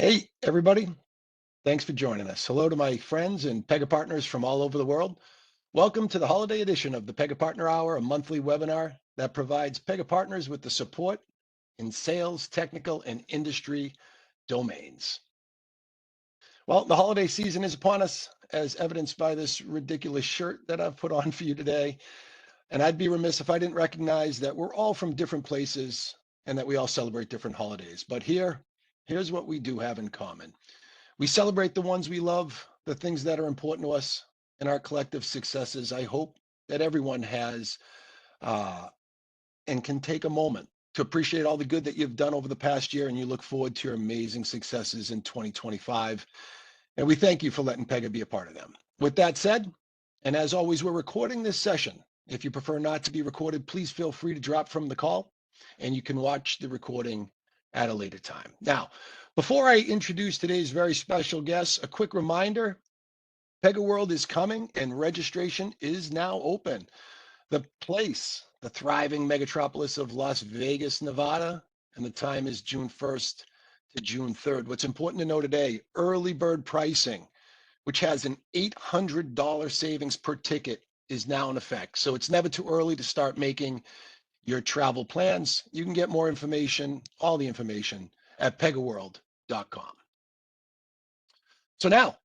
Hey, everybody. Thanks for joining us. Hello to my friends and Pega partners from all over the world. Welcome to the holiday edition of the Pega Partner Hour, a monthly webinar that provides Pega partners with the support in sales, technical, and industry domains. Well, the holiday season is upon us, as evidenced by this ridiculous shirt that I've put on for you today. And I'd be remiss if I didn't recognize that we're all from different places and that we all celebrate different holidays. But here's what we do have in common. We celebrate the ones we love, the things that are important to us, and our collective successes. I hope that everyone has uh, and can take a moment to appreciate all the good that you've done over the past year, and you look forward to your amazing successes in 2025. And we thank you for letting Pega be a part of them. With that said, and as always, we're recording this session. If you prefer not to be recorded, please feel free to drop from the call, and you can watch the recording at a later time. Now, before I introduce today's very special guest, a quick reminder, Pega World is coming and registration is now open. The place, the thriving megatropolis of Las Vegas, Nevada, and the time is June 1st to June 3rd. What's important to know today, early bird pricing, which has an $800 savings per ticket, is now in effect. So it's never too early to start making your travel plans. You can get more information, all the information, at pegaworld.com. So now,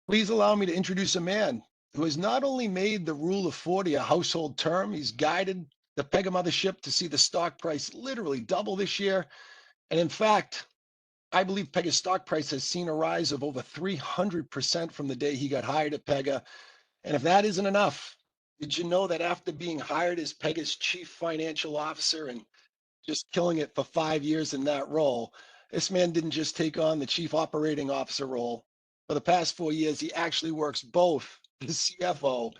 please allow me to introduce a man who has not only made the Rule of 40 a household term, he's guided the Pega mothership to see the stock price literally double this year. And in fact, I believe Pega's stock price has seen a rise of over 300% from the day he got hired at Pega. And if that isn't enough, did you know that after being hired as Pega's chief financial officer and just killing it for 5 years in that role, this man didn't just take on the chief operating officer role. For the past 4 years, he actually works both the CFO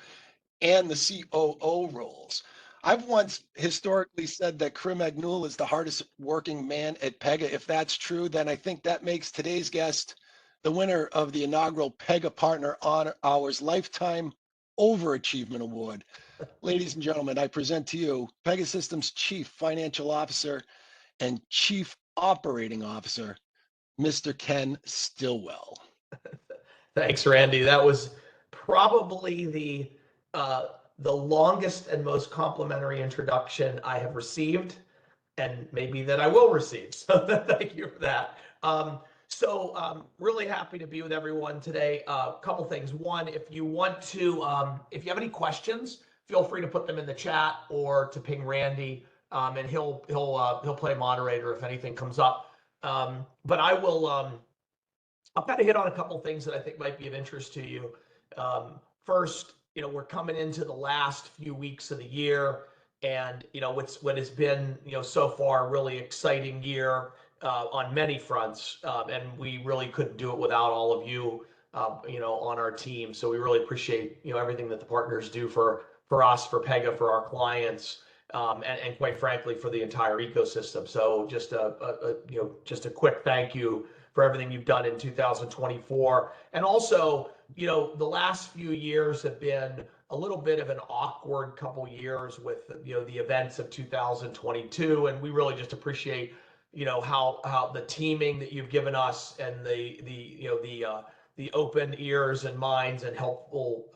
and the COO roles. I've once historically said that Krim Agnul is the hardest working man at Pega. If that's true, then I think that makes today's guest the winner of the inaugural Pega Partner Hour's Lifetime Overachievement Award. Ladies and gentlemen, I present to you Pegasystems Chief Financial Officer and Chief Operating Officer, Mr. Ken Stillwell. Thanks, Randy. That was probably the longest and most complimentary introduction I have received, and maybe that I will receive. So thank you for that. Really happy to be with everyone today. A couple things. One, if you have any questions, feel free to put them in the chat or to ping Randy, and he'll play moderator if anything comes up. But I'll kind of hit on a couple things that I think might be of interest to you. First, we're coming into the last few weeks of the year, and what has been so far a really exciting year on many fronts, and we really couldn't do it without all of you, on our team. So we really appreciate everything that the partners do for us, for Pega, for our clients, and quite frankly for the entire ecosystem. So just a quick thank you for everything you've done in 2024. And also, the last few years have been a little bit of an awkward couple years with, the events of 2022. And we really just appreciate, how the teaming that you've given us and the open ears and minds and helpful,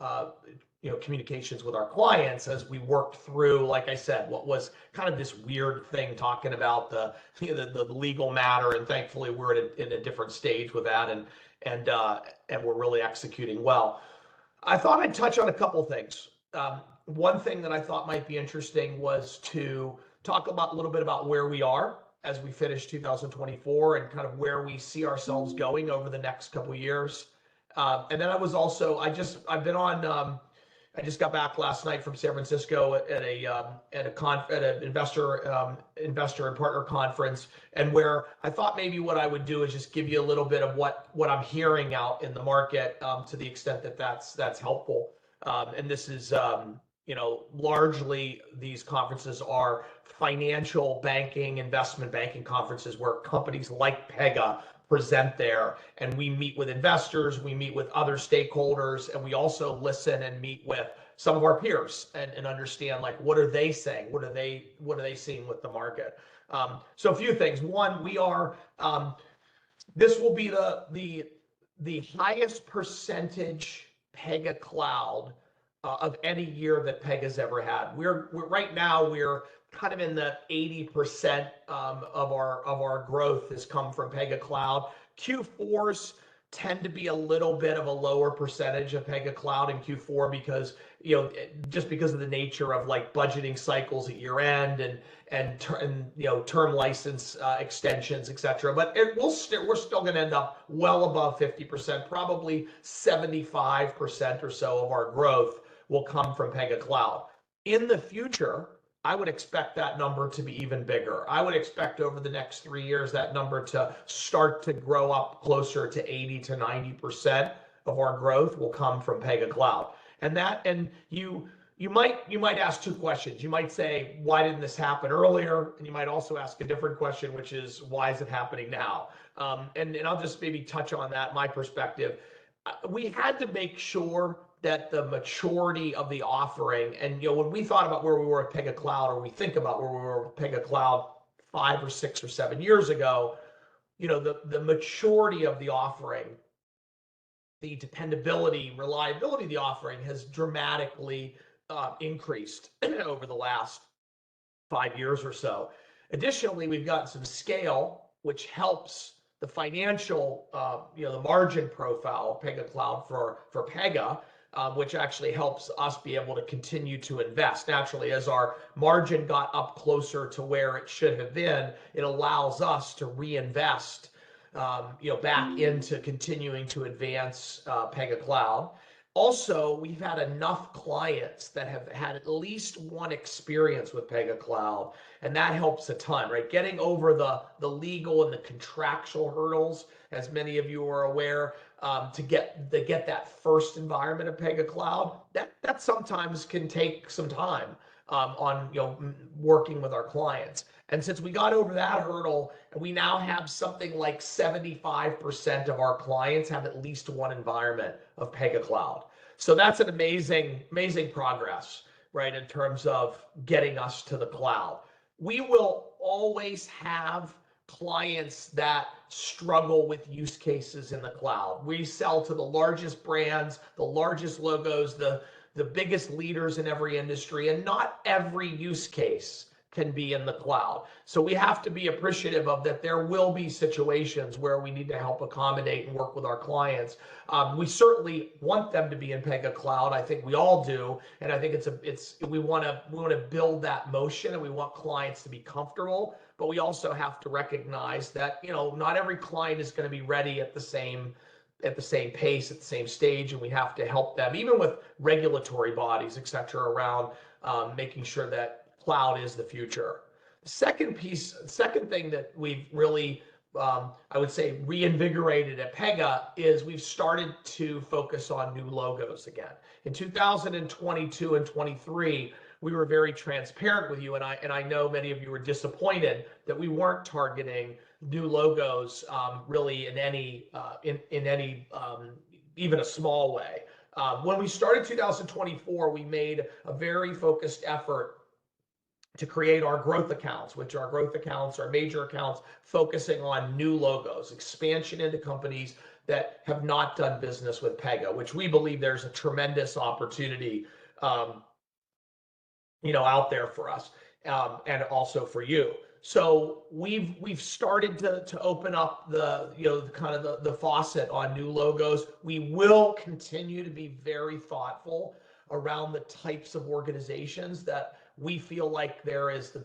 communications with our clients as we worked through, like I said, what was kind of this weird thing talking about the legal matter, and thankfully we're in a different stage with that, and we're really executing well. I thought I'd touch on a couple things. One thing that I thought might be interesting was to talk a little bit about where we are as we finish 2024 and kind of where we see ourselves going over the next couple years. And then I just got back last night from San Francisco at an investor and partner conference, and where I thought maybe what I would do is just give you a little bit of what I'm hearing out in the market, to the extent that that's helpful. And this is largely these conferences are financial banking, investment banking conferences where companies like Pega present there, and we meet with investors, we meet with other stakeholders, and we also listen and meet with some of our peers and understand, like, what are they saying, what are they seeing with the market. So a few things. One, we are This will be the highest percentage Pega Cloud of any year that Pega's ever had. We're right now we're kind of in the 80% of our growth has come from Pega Cloud. Q4s tend to be a little bit of a lower percentage of Pega Cloud in Q4 because just because of the nature of like budgeting cycles at year end and term license extensions, etc. But we're still going to end up well above 50%, probably 75% or so of our growth will come from Pega Cloud. In the future, I would expect that number to be even bigger. I would expect over the next 3 years that number to start to grow up closer to 80 to 90% of our growth will come from Pega Cloud. And you might ask two questions. You might say, why didn't this happen earlier? And you might also ask a different question, which is, why is it happening now? And I'll just maybe touch on that, my perspective. We had to make sure that the maturity of the offering, and when we thought about where we were at Pega Cloud, or we think about where we were with Pega Cloud 5 or 6 or 7 years ago, the maturity of the offering, the dependability, reliability of the offering has dramatically increased over the last 5 years or so. Additionally, we've got some scale, which helps the financial, the margin profile of Pega Cloud for Pega, which actually helps us be able to continue to invest. Naturally, as our margin got up closer to where it should have been, it allows us to reinvest back into continuing to advance Pega Cloud. Also, we've had enough clients that have had at least one experience with Pega Cloud, and that helps a ton, right? Getting over the legal and the contractual hurdles, as many of you are aware, to get that first environment of Pega Cloud, that sometimes can take some time on working with our clients. And since we got over that hurdle, and we now have something like 75% of our clients have at least one environment of Pega Cloud. So that's an amazing progress, right, in terms of getting us to the cloud. We will always have clients that struggle with use cases in the cloud. We sell to the largest brands, the largest logos, the biggest leaders in every industry, and not every use case can be in the cloud. So we have to be appreciative of that. There will be situations where we need to help accommodate and work with our clients. We certainly want them to be in Pega Cloud. I think we all do, and I think we want to build that motion, and we want clients to be comfortable. But we also have to recognize that not every client is going to be ready at the same pace, at the same stage, and we have to help them, even with regulatory bodies, et cetera, around making sure that cloud is the future. The second thing that we've really, I would say, reinvigorated at Pega is we've started to focus on new logos again. In 2022 and 23, we were very transparent with you, and I know many of you were disappointed that we weren't targeting new logos really in any even a small way. When we started 2024, we made a very focused effort to create our growth accounts, which our growth accounts are major accounts focusing on new logos, expansion into companies that have not done business with Pega, which we believe there's a tremendous opportunity out there for us and also for you. So we've started to open up the kind of the faucet on new logos. We will continue to be very thoughtful around the types of organizations that we feel like there is the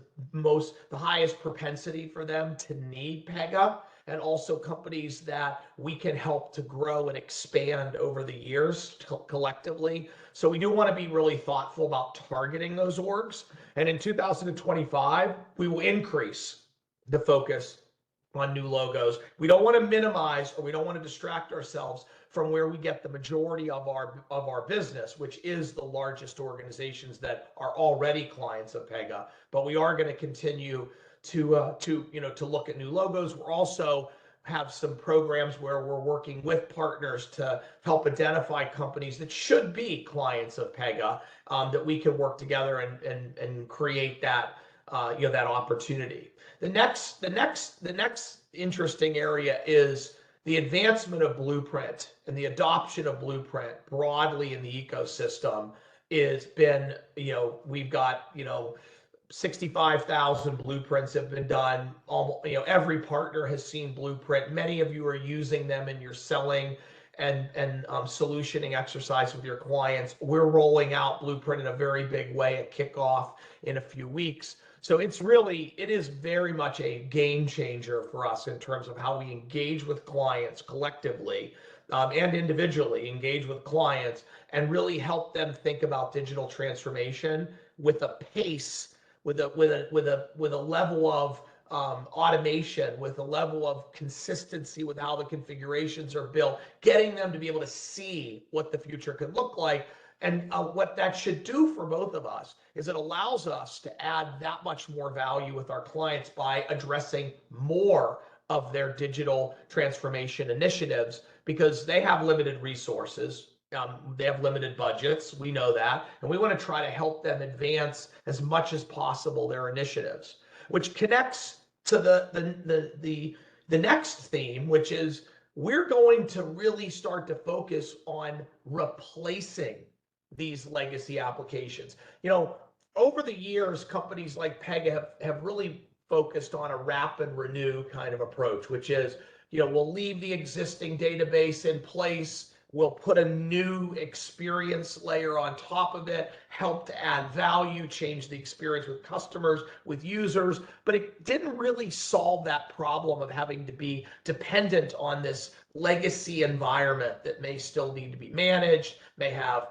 highest propensity for them to need Pega, and also companies that we can help to grow and expand over the years collectively. So we do want to be really thoughtful about targeting those orgs. And in 2025, we will increase the focus on new logos. We don't want to minimize, or we don't want to distract ourselves from where we get the majority of our business, which is the largest organizations that are already clients of Pega. But we are going to continue to look at new logos. We're also have some programs where we're working with partners to help identify companies that should be clients of Pega, that we can work together and create that that opportunity. The next interesting area is the advancement of Blueprint and the adoption of Blueprint broadly in the ecosystem has been, we've got, 65,000 blueprints have been done. Almost, every partner has seen Blueprint. Many of you are using them in your selling and solutioning exercise with your clients. We're rolling out Blueprint in a very big way at kickoff in a few weeks. So it is very much a game changer for us in terms of how we engage with clients collectively and individually engage with clients and really help them think about digital transformation with a pace, with a level of automation, with a level of consistency with how the configurations are built, getting them to be able to see what the future could look like. And what that should do for both of us is it allows us to add that much more value with our clients by addressing more of their digital transformation initiatives because they have limited resources. They have limited budgets. We know that. And we want to try to help them advance as much as possible their initiatives, which connects to the next theme, which is we're going to really start to focus on replacing these legacy applications. Over the years, companies like Pega have really focused on a wrap and renew kind of approach, which is, we'll leave the existing database in place. We'll put a new experience layer on top of it, help to add value, change the experience with customers, with users, but it didn't really solve that problem of having to be dependent on this legacy environment that may still need to be managed, may have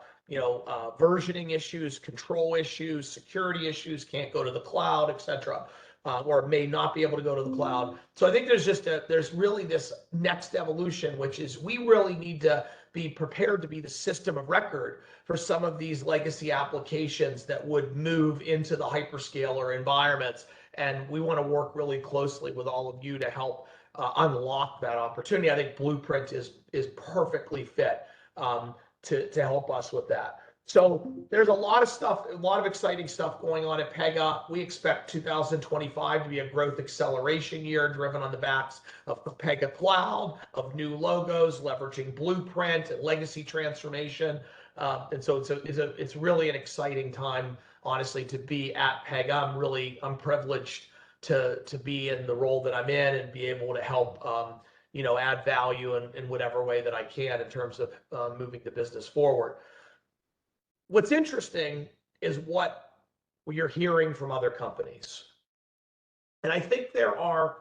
versioning issues, control issues, security issues, can't go to the cloud, etc. Or may not be able to go to the cloud. So I think there's really this next evolution, which is we really need to be prepared to be the system of record for some of these legacy applications that would move into the hyperscaler environments. And we want to work really closely with all of you to help unlock that opportunity. I think Blueprint is perfectly fit to help us with that. So there's a lot of stuff, a lot of exciting stuff going on at Pega. We expect 2025 to be a growth acceleration year driven on the backs of the Pega Cloud, of new logos, leveraging Blueprint and legacy transformation. And so it's really an exciting time, honestly, to be at Pega. I'm privileged to be in the role that I'm in and be able to help add value in whatever way that I can in terms of moving the business forward. What's interesting is what you're hearing from other companies. And I think there are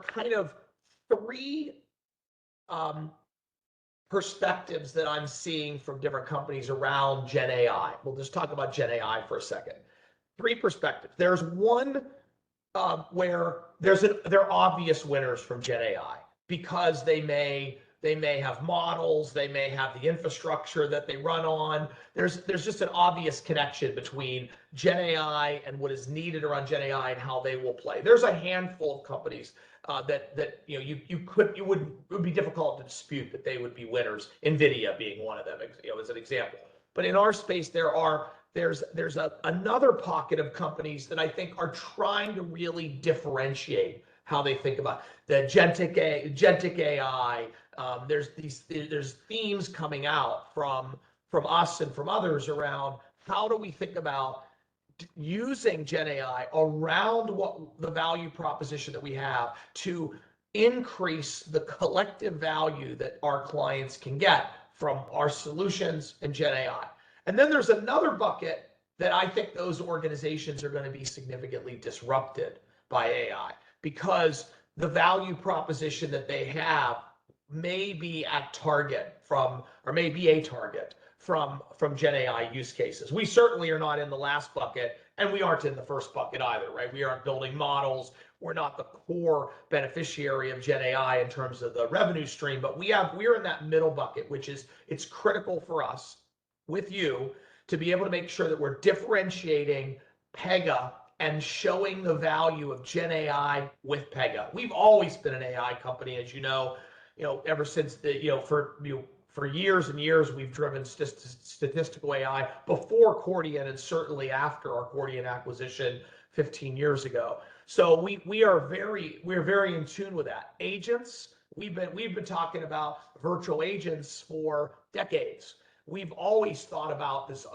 kind of three perspectives that I'm seeing from different companies around Gen AI. We'll just talk about Gen AI for a second. Three perspectives. There's one where they're obvious winners from Gen AI because they may have models, they may have the infrastructure that they run on. There's just an obvious connection between Gen AI and what is needed around Gen AI and how they will play. There's a handful of companies that it would be difficult to dispute that they would be winners. NVIDIA being one of them, as an example. But in our space, there's another pocket of companies that I think are trying to really differentiate how they think about the agentic AI. There's themes coming out from us and from others around how do we think about using Gen AI around what the value proposition that we have to increase the collective value that our clients can get from our solutions and Gen AI. And then there's another bucket that I think those organizations are going to be significantly disrupted by AI because the value proposition that they have may be at target from, or may be a target from Gen AI use cases. We certainly are not in the last bucket, and we aren't in the first bucket either, right? We aren't building models. We're not the core beneficiary of Gen AI in terms of the revenue stream, but we're in that middle bucket, which is it's critical for us with you to be able to make sure that we're differentiating Pega and showing the value of Gen AI with Pega. We've always been an AI company, as you know, ever since for years and years, we've driven statistical AI before Chordiant and certainly after our Chordiant acquisition 15 years ago. So we're very in tune with that. Agents We've been talking about virtual agents for decades. We've always thought about this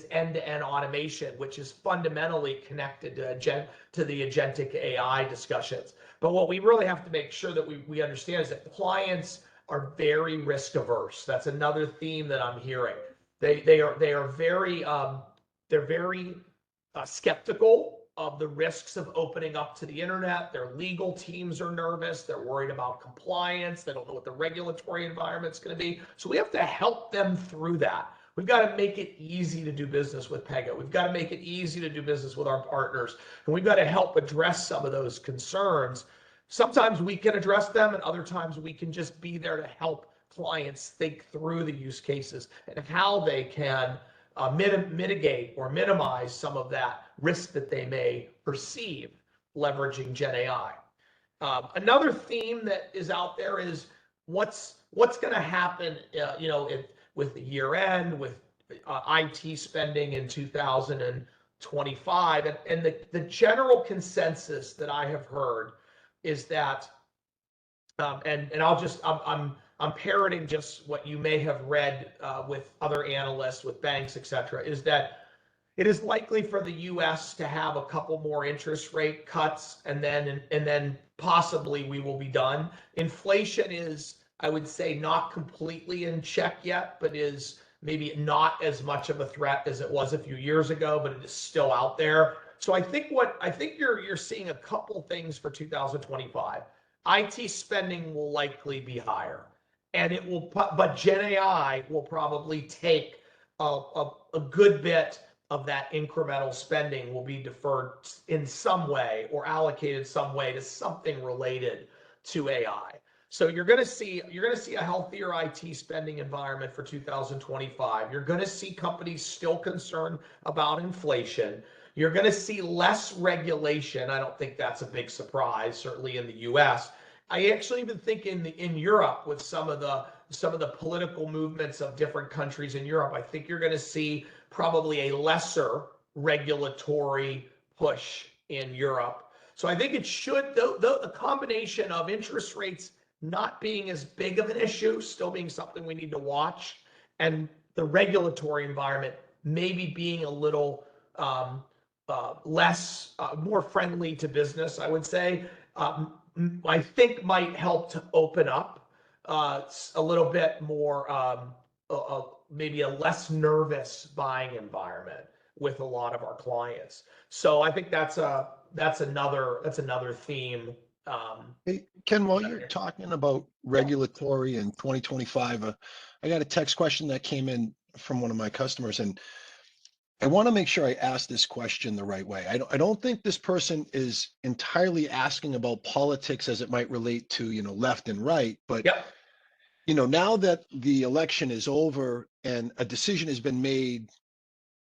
end-to-end automation, which is fundamentally connected to the agentic AI discussions. But what we really have to make sure that we understand is that clients are very risk averse. That's another theme that I'm hearing. They are very skeptical of the risks of opening up to the internet. Their legal teams are nervous. They're worried about compliance. They don't know what the regulatory environment's going to be. So we have to help them through that. We've got to make it easy to do business with Pega. We've got to make it easy to do business with our partners. And we've got to help address some of those concerns. Sometimes we can address them, and other times we can just be there to help clients think through the use cases and how they can mitigate or minimize some of that risk that they may perceive leveraging Gen AI. Another theme that is out there is what's going to happen, with the year end, with IT spending in 2025, and the general consensus that I have heard is that, and I'm parroting just what you may have read with other analysts, with banks, et cetera, is that it is likely for the U.S. to have a couple more interest rate cuts, and then possibly we will be done. Inflation is, I would say, not completely in check yet, but is maybe not as much of a threat as it was a few years ago, but it is still out there. So I think you're seeing a couple things for 2025. IT spending will likely be higher, and but Gen AI will probably take a good bit of that incremental spending will be deferred in some way or allocated some way to something related to AI. So you're going to see a healthier IT spending environment for 2025. You're going to see companies still concerned about inflation. You're going to see less regulation. I don't think that's a big surprise, certainly in the U.S. I actually even think in Europe, with some of the political movements of different countries in Europe, I think you're going to see probably a lesser regulatory push in Europe. So I think it should, the combination of interest rates not being as big of an issue, still being something we need to watch, and the regulatory environment maybe being a little more friendly to business, I would say, I think might help to open up a little bit more, maybe a less nervous buying environment with a lot of our clients. So I think that's another theme. Hey, Ken, while you're talking about regulatory in 2025, I got a text question that came in from one of my customers, and I want to make sure I ask this question the right way. I don't think this person is entirely asking about politics as it might relate to, left and right, but Yep. now that the election is over and a decision has been made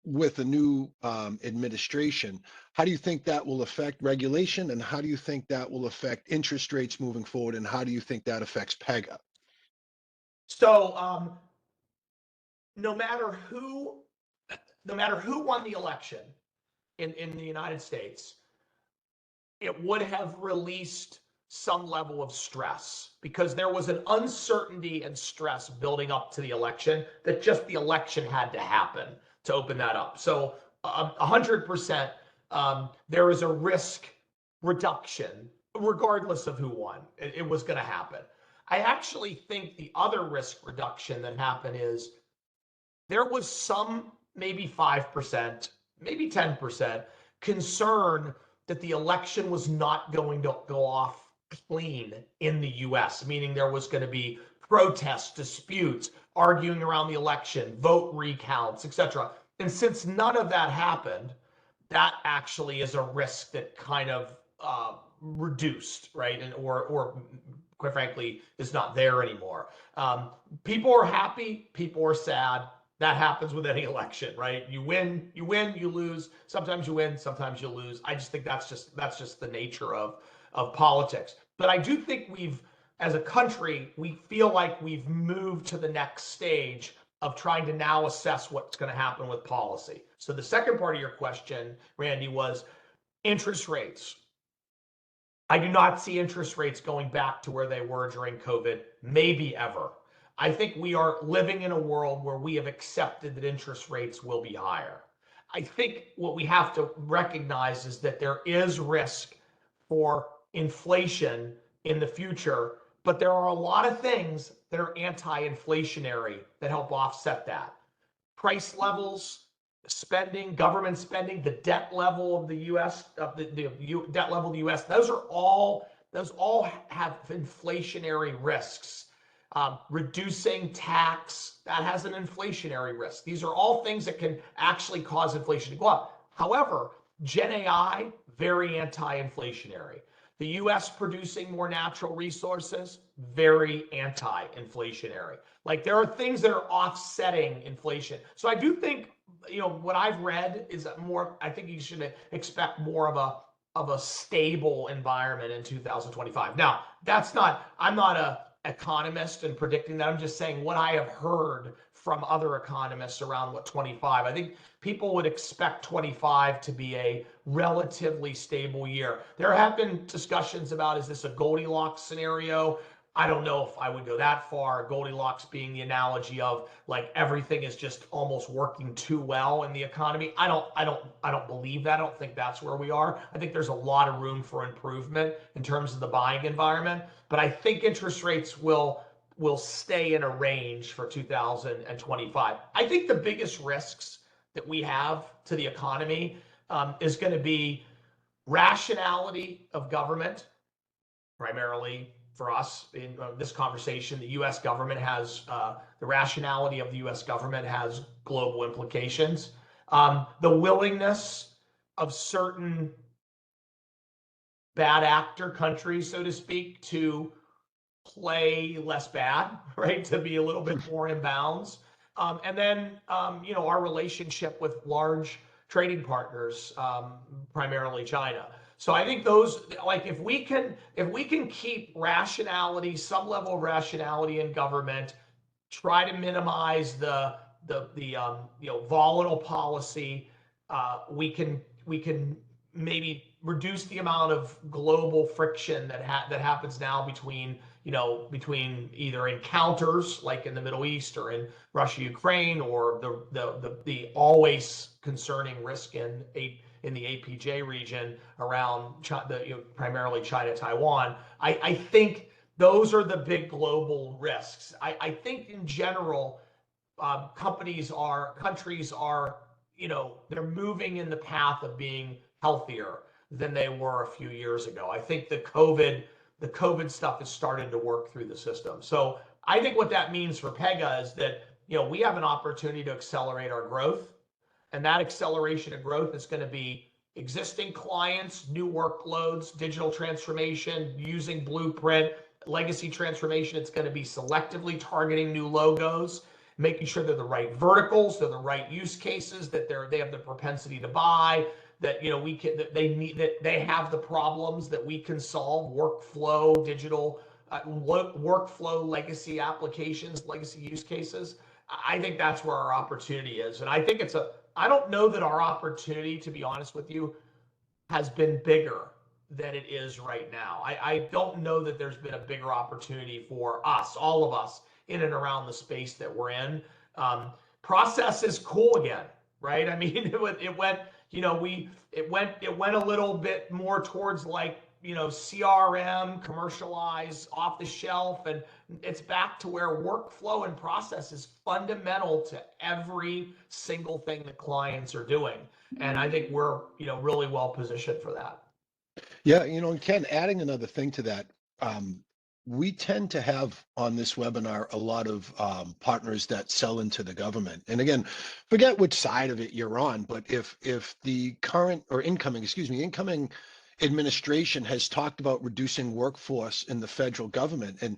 with a new administration, how do you think that will affect regulation, and how do you think that will affect interest rates moving forward, and how do you think that affects Pega? So no matter who won the election in the United States, it would have released some level of stress, because there was an uncertainty and stress building up to the election that just the election had to happen to open that up. So 100%, there is a risk reduction regardless of who won. It was going to happen. I actually think the other risk reduction that happened is there was some, maybe 5%, maybe 10% concern that the election was not going to go off clean in the US, meaning there was going to be protests, disputes, arguing around the election, vote recounts, etc. And since none of that happened, that actually is a risk that kind of reduced, right? And or quite frankly, is not there anymore. People are happy, people are sad. That happens with any election, right? You win, you lose. Sometimes you win, sometimes you lose. I just think that's just the nature of politics. But I do think as a country, we feel like we've moved to the next stage of trying to now assess what's going to happen with policy. So the second part of your question, Randy, was interest rates. I do not see interest rates going back to where they were during COVID, maybe ever. I think we are living in a world where we have accepted that interest rates will be higher. I think what we have to recognize is that there is risk for inflation in the future, but there are a lot of things that are anti-inflationary that help offset that. Price levels, spending, government spending, the debt level of the U.S., debt level of the U.S. Those all have inflationary risks. Reducing tax, that has an inflationary risk. These are all things that can actually cause inflation to go up. However, Gen AI, very anti-inflationary. The US producing more natural resources, very anti-inflationary. Like there are things that are offsetting inflation. So I do think, what I've read is more, I think you should expect more of a stable environment in 2025. Now, I'm not a economist and predicting that. I'm just saying what I have heard from other economists around what 25. I think people would expect 25 to be a relatively stable year. There have been discussions about, is this a Goldilocks scenario? I don't know if I would go that far. Goldilocks being the analogy of like everything is just almost working too well in the economy. I don't believe that. I don't think that's where we are. I think there's a lot of room for improvement in terms of the buying environment, but I think interest rates will stay in a range for 2025. I think the biggest risks that we have to the economy is going to be rationality of government, primarily for us in this conversation. The U.S. government has the rationality of the U.S. government has global implications. The willingness of certain bad actor countries, so to speak, to play less bad, right? To be a little bit more in bounds. And then, our relationship with large trading partners, primarily China. So I think those, like, if we can keep rationality, some level of rationality in government, try to minimize the volatile policy, we can maybe reduce the amount of global friction that happens now between either encounters like in the Middle East or in Russia, Ukraine, or the always concerning risk in the APJ region around primarily China, Taiwan. I think those are the big global risks. I think in general, countries are, they're moving in the path of being healthier than they were a few years ago. I think the COVID stuff has started to work through the system. So I think what that means for Pega is that, we have an opportunity to accelerate our growth. And that acceleration of growth is going to be existing clients, new workloads, digital transformation, using Blueprint, legacy transformation. It's going to be selectively targeting new logos, making sure they're the right verticals, they're the right use cases, that they have the propensity to buy, that they have the problems that we can solve, workflow, digital workflow, legacy applications, legacy use cases. I think that's where our opportunity is. And I think I don't know that our opportunity, to be honest with you, has been bigger than it is right now. I don't know that there's been a bigger opportunity for us, all of us, in and around the space that we're in. Process is cool again, right? I mean, it went a little bit more towards like, CRM, commercialize, off the shelf, and it's back to where workflow and process is fundamental to every single thing that clients are doing. And I think we're, really well positioned for that. Yeah, and Ken, adding another thing to that, we tend to have on this webinar a lot of partners that sell into the government. And again, forget which side of it you're on, but if the current or incoming administration has talked about reducing workforce in the federal government, and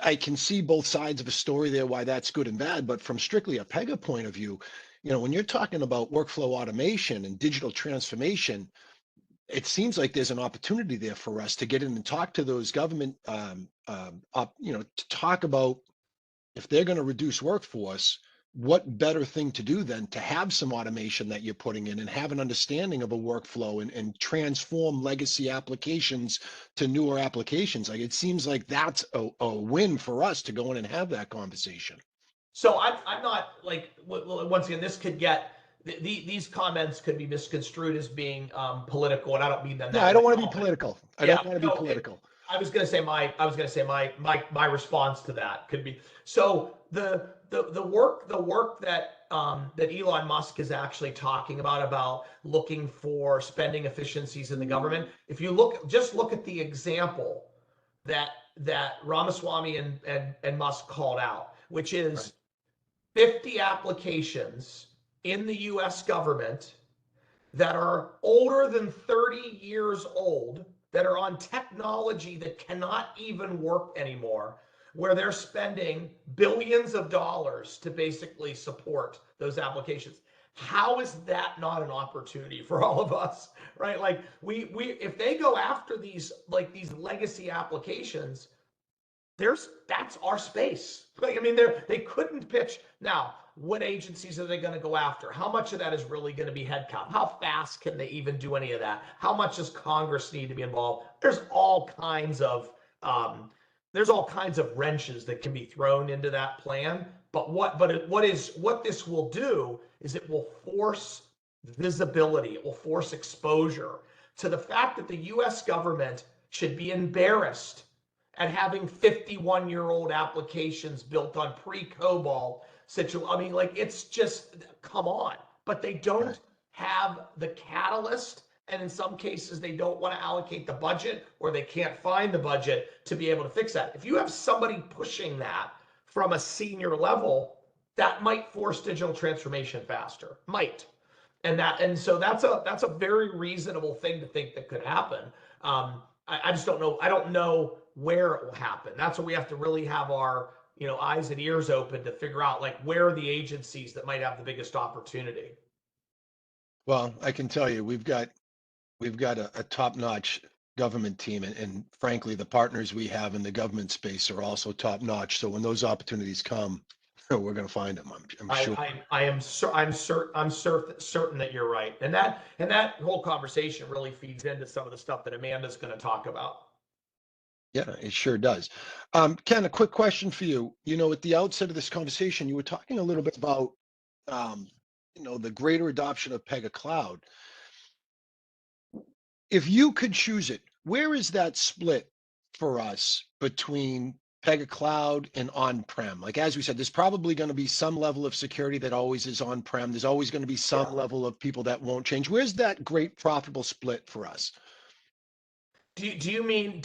I can see both sides of a story there, why that's good and bad, but from strictly a Pega point of view, when you're talking about workflow automation and digital transformation, it seems like there's an opportunity there for us to get in and talk to those government, to talk about if they're going to reduce workforce, what better thing to do than to have some automation that you're putting in and have an understanding of a workflow and transform legacy applications to newer applications. Like, it seems like that's a win for us to go in and have that conversation. So I'm not like, once again, this could get, these comments could be misconstrued as being political, and I don't mean them Yeah, that I way don't want at to be all. But political. I yeah, don't want to be no, political. I was gonna say my response to that could be, so the work that Elon Musk is actually talking about looking for spending efficiencies in the government. If you look at the example that Ramaswamy and Musk called out, which Right. is 50 applications in the US government that are older than 30 years old, that are on technology that cannot even work anymore, where they're spending billions of dollars to basically support those applications. How is that not an opportunity for all of us, right? Like, we if they go after these, like, these legacy applications, that's our space. Like, I mean, they couldn't pitch. Now, what agencies are they going to go after? How much of that is really going to be headcount? How fast can they even do any of that? How much does Congress need to be involved? Um, there's all kinds of wrenches that can be thrown into that plan. But what this will do is it will force visibility. It will force exposure to the fact that the U.S. government should be embarrassed at having 51-year-old applications built on pre-COBOL situation. I mean, like, it's just, come on. But they Right. don't have the catalyst, and in some cases, they don't want to allocate the budget, or they can't find the budget to be able to fix that. If you have somebody pushing that from a senior level, that might force digital transformation faster. Might. And so that's a very reasonable thing to think that could happen. I just don't know. I don't know where it will happen. That's what we have to really have our eyes and ears open to figure out, like, where are the agencies that might have the biggest opportunity. Well, I can tell you, we've got a top-notch government team, and frankly, the partners we have in the government space are also top-notch. So when those opportunities come, we're going to find them. I'm I sure. I am certain that you're right, and that whole conversation really feeds into some of the stuff that Amanda's going to talk about. Yeah, it sure does. Ken, a quick question for you. At the outset of this conversation, you were talking a little bit about, um, the greater adoption of Pega Cloud. If you could choose it, where is that split for us between Pega Cloud and on-prem? Like, as we said, there's probably going to be some level of security that always is on-prem. There's always going to be some Yeah. level of people that won't change. Where's that great profitable split for us? Do you mean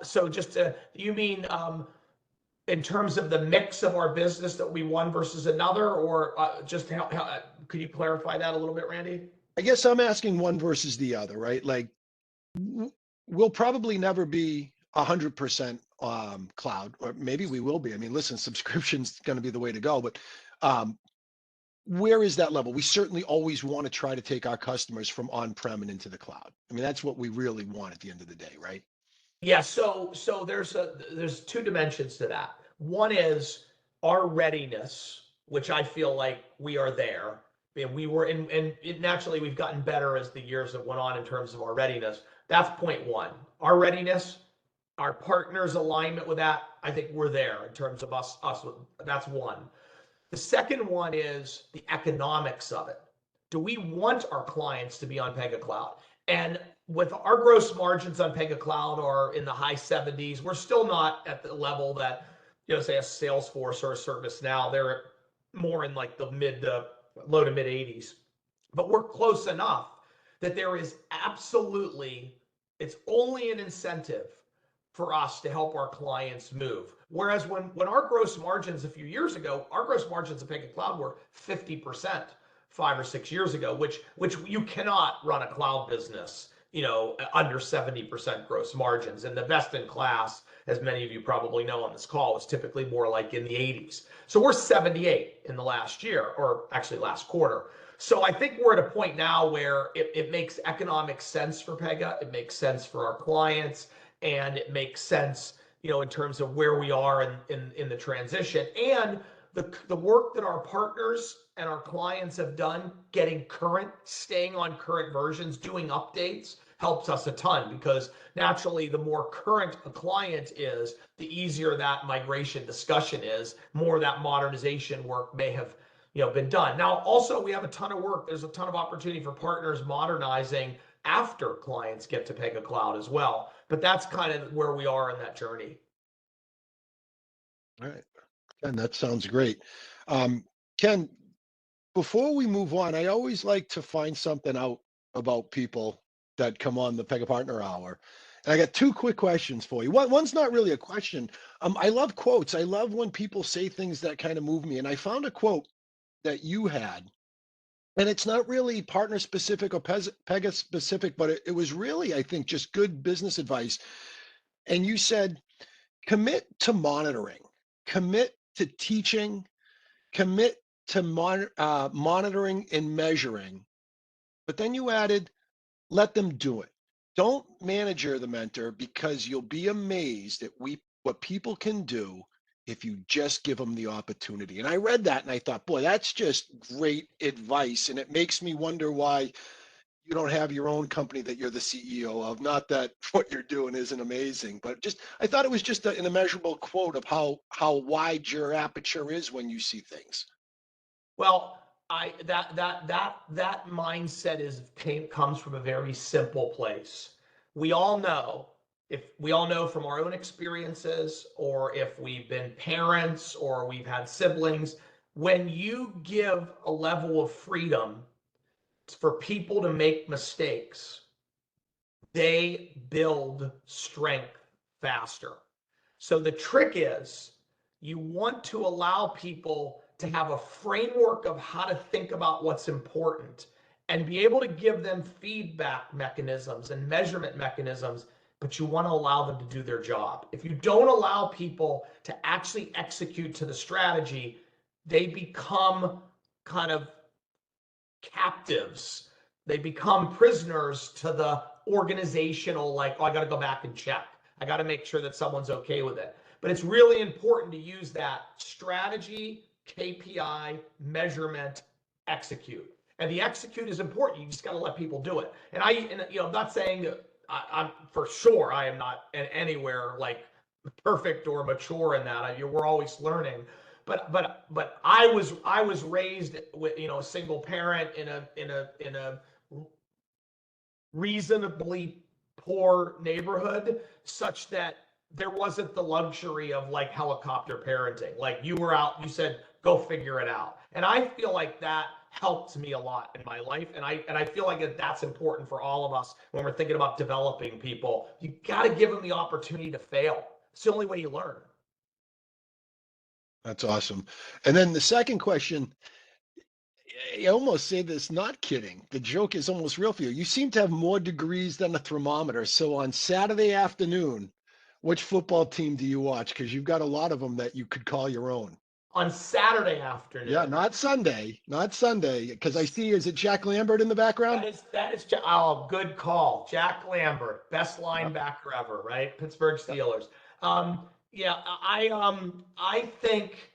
so just you mean in terms of the mix of our business that we won versus another, or just could you clarify that a little bit, Randy? I guess I'm asking one versus the other, right? Like, we'll probably never be 100% cloud, or maybe we will be. I mean, listen, subscription's going to be the way to go, but um, where is that level? We certainly always want to try to take our customers from on-prem and into the cloud. I mean, that's what we really want at the end of the day, right? Yeah, so there's two dimensions to that. One is our readiness, which I feel like we are there. And we were in, and it, naturally we've gotten better as the years have went on in terms of our readiness. That's point one. Our readiness, our partners' alignment with that, I think we're there in terms of us. That's one. The second one is the economics of it. Do we want our clients to be on Pega Cloud? And with our gross margins on Pega Cloud are in the high 70s, we're still not at the level that, say a Salesforce or a ServiceNow. They're more in like the low to mid 80s. But we're close enough that there is absolutely, it's only an incentive for us to help our clients move. Whereas when our gross margins a few years ago, our gross margins at Pega Cloud were 50% 5 or 6 years ago, which you cannot run a cloud business, under 70% gross margins. And the best in class, as many of you probably know on this call, is typically more like in the 80s. So we're 78 in the last year, or actually last quarter. So I think we're at a point now where it makes economic sense for Pega. It makes sense for our clients, and it makes sense, in terms of where we are in the transition. And the work that our partners and our clients have done, getting current, staying on current versions, doing updates, helps us a ton, because naturally the more current a client is, the easier that migration discussion is, more that modernization work may have been done. Now, also, we have a ton of work. There's a ton of opportunity for partners modernizing after clients get to Pega Cloud as well. But that's kind of where we are in that journey. All right. And that sounds great. Ken, before we move on, I always like to find something out about people that come on the Pega Partner Hour. And I got two quick questions for you. One's not really a question. I love quotes. I love when people say things that kind of move me. And I found a quote that you had, and it's not really partner specific or Pega specific, but it was really, I think, just good business advice. And you said, commit to monitoring, commit to teaching, commit to monitoring and measuring. But then you added, let them do it. Don't manager the mentor, because you'll be amazed at what people can do if you just give them the opportunity. And I read that and I thought, boy, that's just great advice. And it makes me wonder why you don't have your own company that you're the CEO of. Not that what you're doing isn't amazing, but just I thought it was just an immeasurable quote of how wide your aperture is when you see things. Well, that mindset comes from a very simple place. We all know, if we all know from our own experiences, or if we've been parents or we've had siblings, when you give a level of freedom for people to make mistakes, they build strength faster. So the trick is, you want to allow people to have a framework of how to think about what's important, and be able to give them feedback mechanisms and measurement mechanisms, but you want to allow them to do their job. If you don't allow people to actually execute to the strategy, they become kind of captives. They become prisoners to the organizational, like, oh, I got to go back and check. I got to make sure that someone's okay with it. But it's really important to use that strategy, KPI, measurement, execute. And the execute is important. You just got to let people do it. And I'm not saying that I'm for sure, I am not anywhere like perfect or mature in that. We're always learning. But I was raised with a single parent in a reasonably poor neighborhood, such that there wasn't the luxury of like helicopter parenting. Like, you were out, you said, go figure it out. And I feel like that helped me a lot in my life. And I feel like that's important for all of us when we're thinking about developing people. You got to give them the opportunity to fail. It's the only way you learn. That's awesome. And then the second question, I almost say this, not kidding. The joke is almost real for you. You seem to have more degrees than a thermometer. So on Saturday afternoon, which football team do you watch? Because you've got a lot of them that you could call your own. On Saturday Yeah, afternoon. not Sunday, not Sunday. Because I see, is it Jack Lambert in the background? That is oh, good call. Jack Lambert, best Yep. linebacker ever, right? Pittsburgh Yep. Steelers. Yeah, I think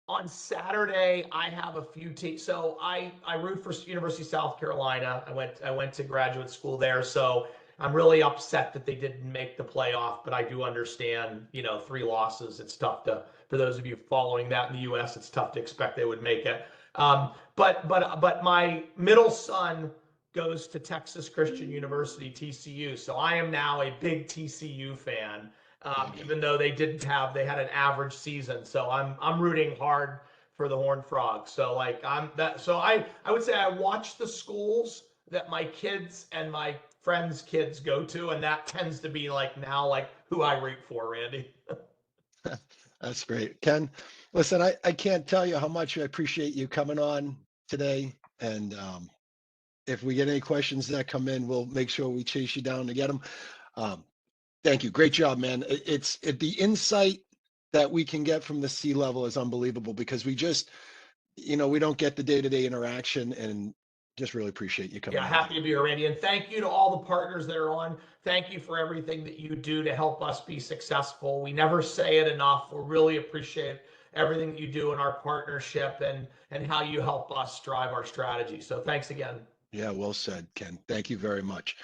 on Saturday I have a few teams. So I root for University of South Carolina. I went to graduate school there, so I'm really upset that they didn't make the playoff, but I do understand, 3 losses. It's tough for those of you following that in the U.S., it's tough to expect they would make it. But my middle son goes to Texas Christian University, TCU, so I am now a big TCU fan. Even though they had an average season, so I'm rooting hard for the Horned Frogs. So like I would say I watch the schools that my kids and my friends' kids go to, and that tends to be like now like who I root for, Randy. That's great. Ken, listen, I can't tell you how much I appreciate you coming on today. And if we get any questions that come in, we'll make sure we chase you down to get them. Um, thank you. Great job, man. The insight that we can get from the C-level is unbelievable, because we just, we don't get the day-to-day interaction, and just really appreciate you coming Yeah, on happy today. to be here, Randy. And thank you to all the partners that are on. Thank you for everything that you do to help us be successful. We never say it enough. We really appreciate everything that you do in our partnership and how you help us drive our strategy. So thanks again. Yeah, well said, Ken. Thank you very much.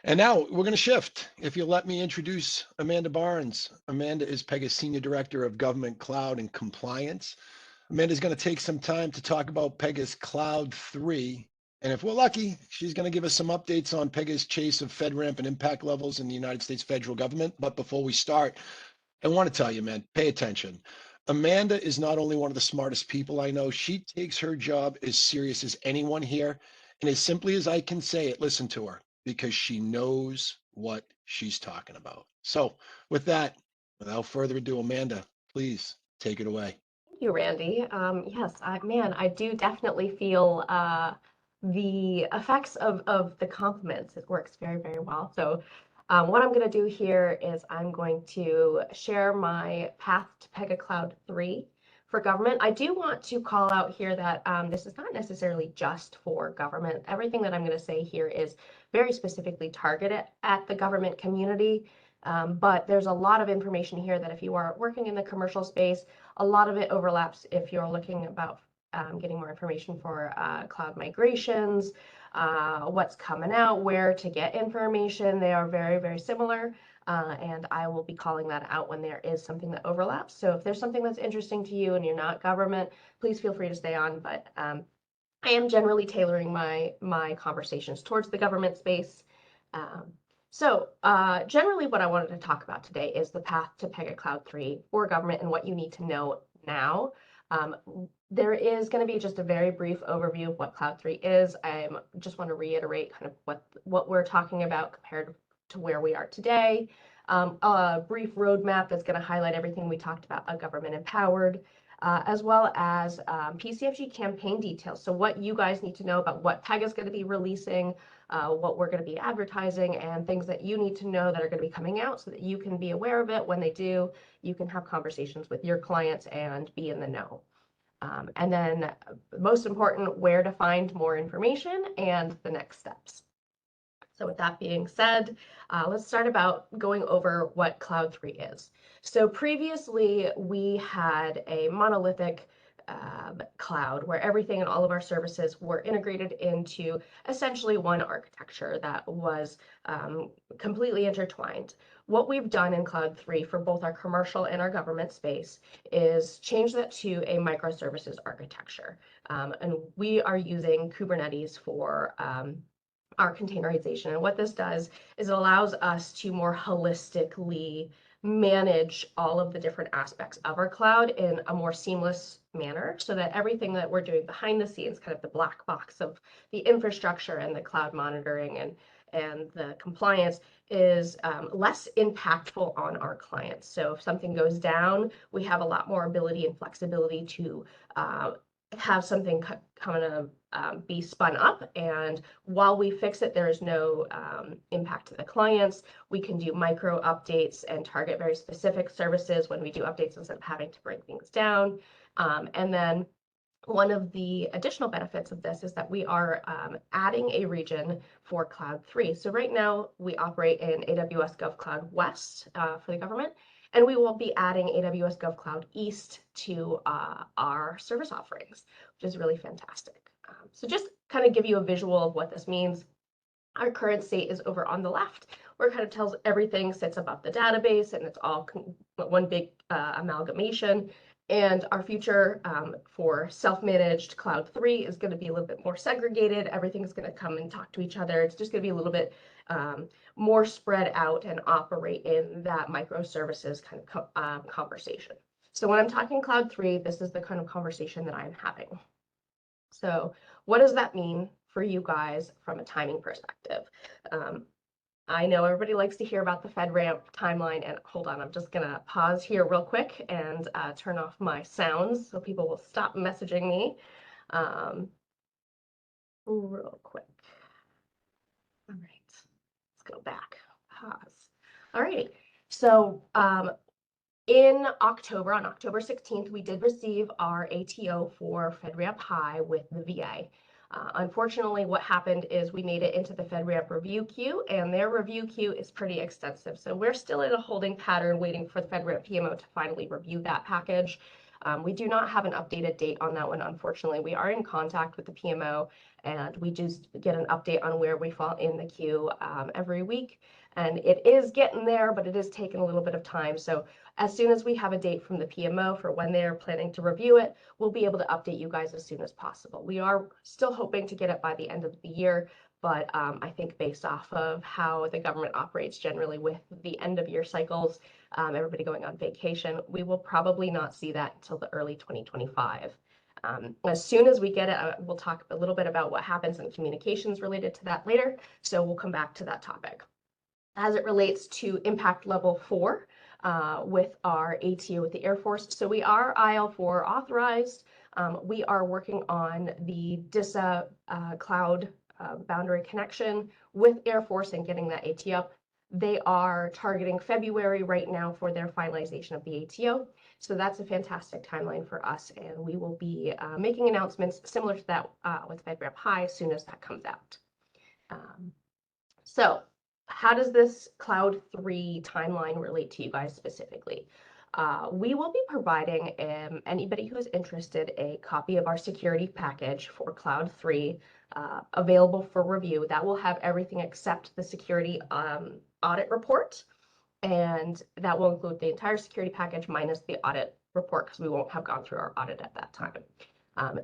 And now we're going to shift. If you'll let me introduce Amanda Barnes. Amanda is Pega's Senior Director of Government Cloud and Compliance. Amanda's going to take some time to talk about Pega's Cloud 3. And if we're lucky, she's going to give us some updates on Pega's chase of FedRAMP and impact levels in the United States federal government. But before we start, I want to tell you, man, pay attention. Amanda is not only one of the smartest people I know, she takes her job as serious as anyone here. And as simply as I can say it, listen to her because she knows what she's talking about. So, with that, without further ado, Amanda, please take it away. Thank you, Randy. Yes, I do definitely feel the effects of the compliments. It works very, very well. So what I'm going to do here is I'm going to share my path to Pega Cloud 3 for government. I do want to call out here that this is not necessarily just for government. Everything that I'm going to say here is very specifically targeted at the government community. But there's a lot of information here that if you are working in the commercial space, a lot of it overlaps if you're looking about getting more information for cloud migrations, what's coming out, where to get information. They are very, very similar. And I will be calling that out when there is something that overlaps. So if there's something that's interesting to you and you're not government, please feel free to stay on. But I am generally tailoring my conversations towards the government space. So generally what I wanted to talk about today is the path to Pega Cloud 3 for government and what you need to know now. There is going to be just a very brief overview of what Cloud 3 is. I just want to reiterate kind of what we're talking about compared to where we are today. A brief roadmap that's going to highlight everything we talked about, a government empowered, as well as PCFG campaign details. So what you guys need to know about what Pega is going to be releasing, what we're going to be advertising, and things that you need to know that are going to be coming out so that you can be aware of it. When they do, you can have conversations with your clients and be in the know. And then most important, where to find more information and the next steps. So with that being said, let's start about going over what Cloud 3 is. So previously we had a monolithic cloud where everything and all of our services were integrated into essentially one architecture that was completely intertwined. What we've done in Cloud 3 for both our commercial and our government space is change that to a microservices architecture. And we are using Kubernetes for our containerization. And what this does is it allows us to more holistically manage all of the different aspects of our cloud in a more seamless manner so that everything that we're doing behind the scenes, kind of the black box of the infrastructure and the cloud monitoring and the compliance is less impactful on our clients. So if something goes down, we have a lot more ability and flexibility to have something kind of be spun up, and while we fix it, there is no impact to the clients. We can do micro updates and target very specific services when we do updates instead of having to break things down. And then one of the additional benefits of this is that we are adding a region for Cloud 3. So right now we operate in AWS GovCloud West for the government, and we will be adding AWS GovCloud East to our service offerings, which is really fantastic. So just kind of give you a visual of what this means. Our current state is over on the left, where it kind of tells everything sits above the database and it's all one big amalgamation. And our future for self-managed Cloud 3 is going to be a little bit more segregated. Everything is going to come and talk to each other. It's just going to be a little bit more spread out and operate in that microservices kind of conversation. So when I'm talking Cloud 3, this is the kind of conversation that I'm having. So what does that mean for you guys from a timing perspective? I know everybody likes to hear about the FedRAMP timeline, and hold on, I'm just gonna pause here real quick and turn off my sounds so people will stop messaging me real quick. All right, let's go back, pause. All right, so in October, on October 16th, we did receive our ATO for FedRAMP High with the VA. Unfortunately, what happened is we made it into the FedRAMP review queue, and their review queue is pretty extensive. So we're still in a holding pattern waiting for the FedRAMP PMO to finally review that package. We do not have an updated date on that one, unfortunately. We are in contact with the PMO, and we just get an update on where we fall in the queue every week. And it is getting there, but it is taking a little bit of time. So as soon as we have a date from the PMO for when they're planning to review it, we'll be able to update you guys as soon as possible. We are still hoping to get it by the end of the year, but I think based off of how the government operates generally with the end of year cycles, everybody going on vacation, we will probably not see that until the early 2025. As soon as we get it, we'll talk a little bit about what happens in communications related to that later. So we'll come back to that topic. As it relates to impact level 4 with our ATO with the Air Force. So we are IL4 authorized. We are working on the DISA cloud boundary connection with Air Force and getting that ATO up. They are targeting February right now for their finalization of the ATO. So that's a fantastic timeline for us, and we will be making announcements similar to that with FedRAMP High as soon as that comes out. So how does this Cloud 3 timeline relate to you guys specifically? We will be providing anybody who's interested a copy of our security package for Cloud 3 available for review. That will have everything except the security audit report, and that will include the entire security package minus the audit report because we won't have gone through our audit at that time.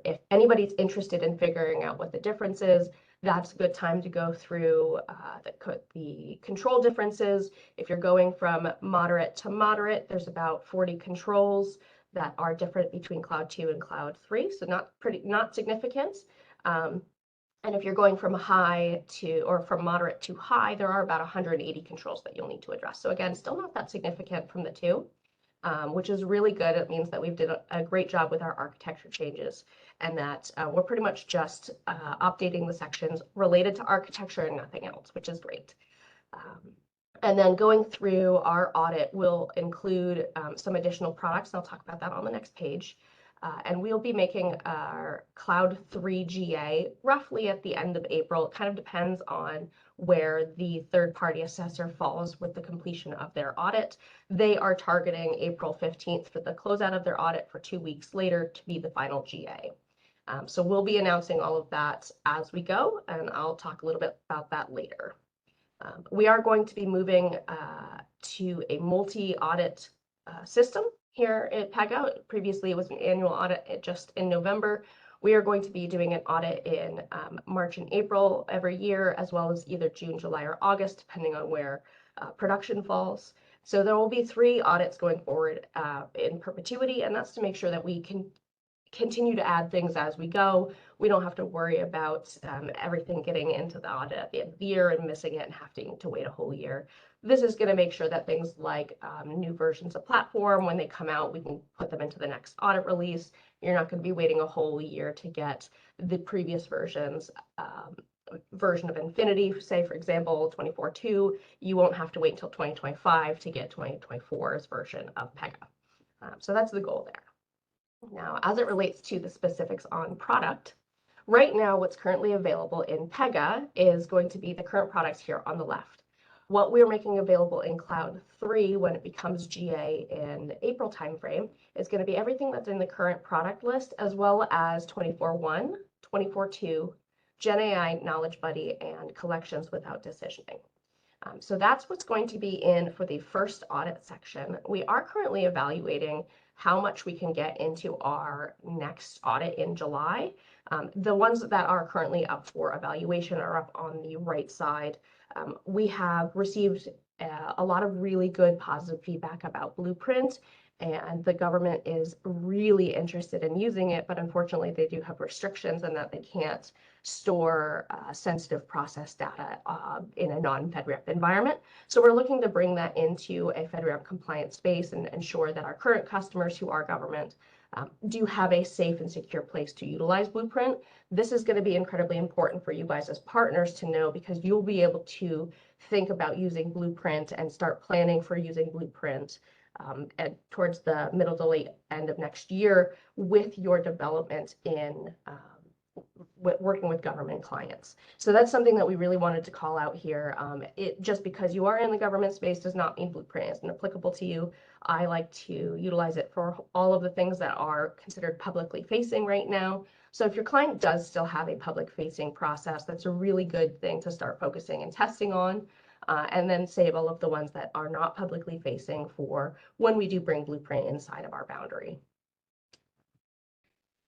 If anybody's interested in figuring out what the difference is, that's a good time to go through the control differences. If you're going from moderate to moderate, there's about 40 controls that are different between Cloud 2 and Cloud 3, so not significant. And if you're going from high to, or from moderate to high, there are about 180 controls that you'll need to address. So again, still not that significant from the two, which is really good. It means that we've did a great job with our architecture changes, and that we're pretty much just updating the sections related to architecture and nothing else, which is great. And then going through our audit will include some additional products, and I'll talk about that on the next page. And we'll be making our Cloud 3 GA roughly at the end of April. It kind of depends on where the third-party assessor falls with the completion of their audit. They are targeting April 15th for the closeout of their audit for 2 weeks later to be the final GA. So we'll be announcing all of that as we go, and I'll talk a little bit about that later. We are going to be moving to a multi-audit system here at Pega. Previously, it was an annual audit just in November. We are going to be doing an audit in March and April every year, as well as either June, July, or August, depending on where production falls. So there will be 3 audits going forward in perpetuity, and that's to make sure that we can continue to add things as we go. We don't have to worry about everything getting into the audit at the end of the year and missing it and having to wait a whole year. This is going to make sure that things like new versions of platform, when they come out, we can put them into the next audit release. You're not going to be waiting a whole year to get the previous versions. Version of Infinity, say for example 24.2, you won't have to wait until 2025 to get 2024's version of Pega. So that's the goal there. Now, as it relates to the specifics on product, right now what's currently available in Pega is going to be the current products here on the left. What we're making available in Cloud 3 when it becomes GA in April timeframe is going to be everything that's in the current product list, as well as 24.1, 24.2, GenAI, Knowledge Buddy, and Collections without decisioning. So that's what's going to be in for the first audit section. We are currently evaluating how much we can get into our next audit in July. The ones that are currently up for evaluation are up on the right side. We have received a lot of really good positive feedback about Blueprint, and the government is really interested in using it, but unfortunately they do have restrictions in that they can't store sensitive process data in a non-FedRAMP environment. So we're looking to bring that into a FedRAMP compliant space and ensure that our current customers who are government do have a safe and secure place to utilize Blueprint. This is going to be incredibly important for you guys as partners to know, because you'll be able to think about using Blueprint and start planning for using Blueprint towards the middle to late end of next year with your development in working with government clients. So that's something that we really wanted to call out here. Just because you are in the government space does not mean Blueprint isn't applicable to you. I like to utilize it for all of the things that are considered publicly facing right now. So if your client does still have a public facing process, that's a really good thing to start focusing and testing on. And then save all of the ones that are not publicly facing for when we do bring Blueprint inside of our boundary.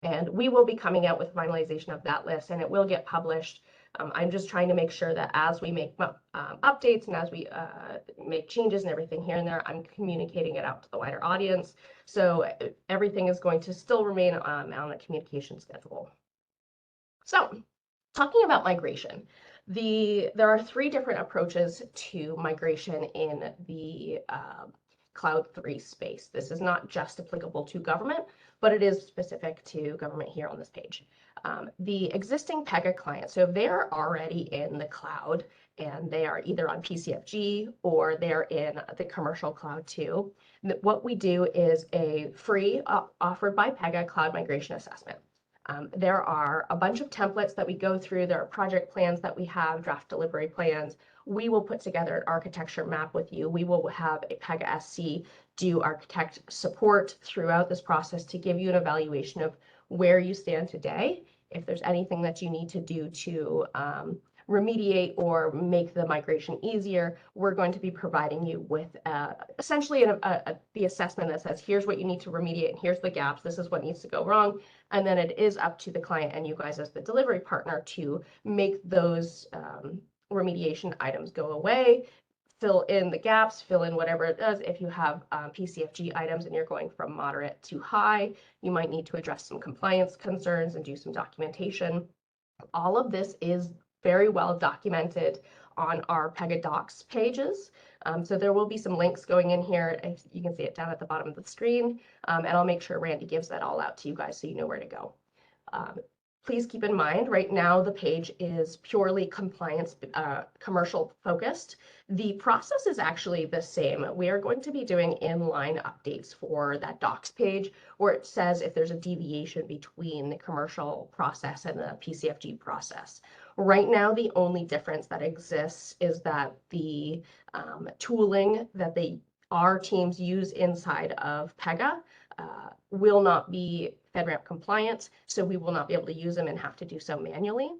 And we will be coming out with finalization of that list, and it will get published. I'm just trying to make sure that as we make updates and as we make changes and everything here and there, I'm communicating it out to the wider audience. So everything is going to still remain on a communication schedule. So talking about migration, there are 3 different approaches to migration in the Cloud 3 space. This is not just applicable to government, but it is specific to government here on this page. The existing Pega clients, so if they're already in the cloud and they are either on PCFG or they're in the commercial cloud too, what we do is a free offered by Pega cloud migration assessment. There are a bunch of templates that we go through. There are project plans that we have, draft delivery plans. We will put together an architecture map with you. We will have a Pega SC do architect support throughout this process to give you an evaluation of where you stand today. If there's anything that you need to do to remediate or make the migration easier, we're going to be providing you with essentially the assessment that says, here's what you need to remediate, and here's the gaps, this is what needs to go wrong. And then it is up to the client and you guys as the delivery partner to make those remediation items go away, fill in the gaps, fill in whatever it does. If you have PCFG items and you're going from moderate to high, you might need to address some compliance concerns and do some documentation. All of this is very well documented on our Pega Docs pages. So there will be some links going in here. You can see it down at the bottom of the screen. And I'll make sure Randy gives that all out to you guys so you know where to go. Please keep in mind, right now the page is purely compliance, commercial focused. The process is actually the same. We are going to be doing inline updates for that docs page where it says if there's a deviation between the commercial process and the PCFG process. Right now, the only difference that exists is that the tooling that our teams use inside of Pega will not be FedRAMP compliant, so we will not be able to use them and have to do so manually.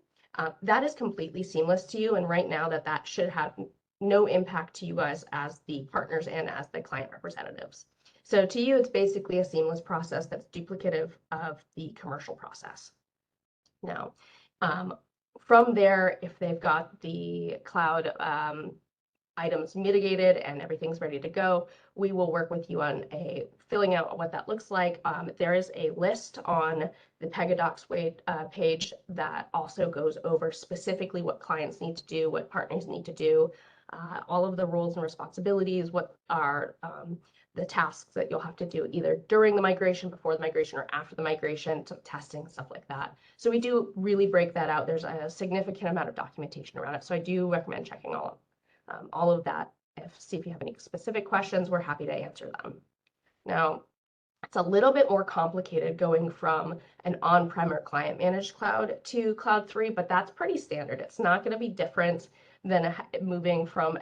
That is completely seamless to you, and right now that should have no impact to you guys as the partners and as the client representatives. So to you, it's basically a seamless process that's duplicative of the commercial process. Now, from there, if they've got the cloud items mitigated and everything's ready to go, we will work with you on filling out what that looks like. There is a list on the Pega Docs page that also goes over specifically what clients need to do, what partners need to do, all of the roles and responsibilities, what are the tasks that you'll have to do either during the migration, before the migration, or after the migration, testing, stuff like that. So we do really break that out. There's a significant amount of documentation around it. So I do recommend checking all of that. See if you have any specific questions, we're happy to answer them. Now, it's a little bit more complicated going from an on-prem or client managed cloud to Cloud 3, but that's pretty standard. It's not going to be different than moving from